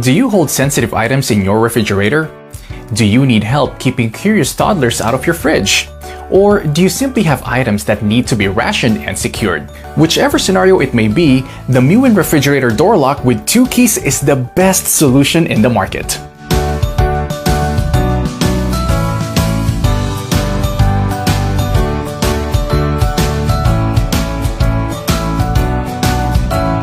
Do you hold sensitive items in your refrigerator? Do you need help keeping curious toddlers out of your fridge? Or do you simply have items that need to be rationed and secured? Whichever scenario it may be, the MUIN refrigerator door lock with 2 keys is the best solution in the market.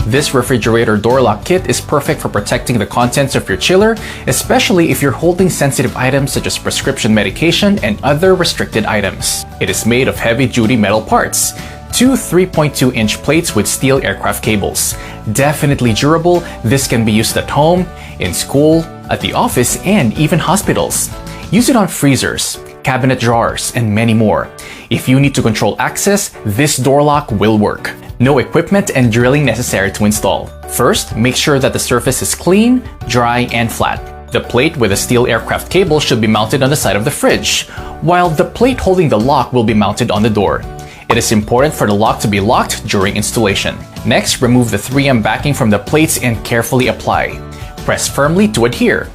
This refrigerator door lock kit is perfect for protecting the contents of your chiller, especially if you're holding sensitive items such as prescription medication and other restricted items. It is made of heavy-duty metal parts, 2 3.2-inch plates with steel aircraft cables. Definitely durable, this can be used at home, in school, at the office, and even hospitals. Use it on freezers, cabinet drawers, and many more. If you need to control access, this door lock will work. No equipment and drilling necessary to install. First, make sure that the surface is clean, dry, and flat. The plate with a steel aircraft cable should be mounted on the side of the fridge, while the plate holding the lock will be mounted on the door. It is important for the lock to be locked during installation. Next, remove the 3M backing from the plates and carefully apply. Press firmly to adhere.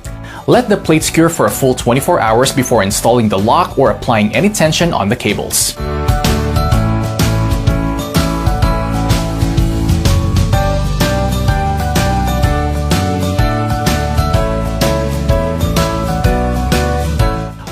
Let the plates cure for a full 24 hours before installing the lock or applying any tension on the cables.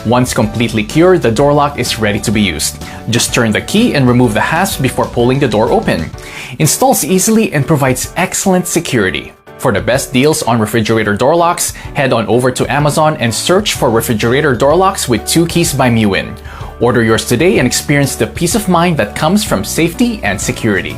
Once completely cured, the door lock is ready to be used. Just turn the key and remove the hasp before pulling the door open. Installs easily and provides excellent security. For the best deals on refrigerator door locks, head on over to Amazon and search for refrigerator door locks with 2 keys by MUIN. Order yours today and experience the peace of mind that comes from safety and security.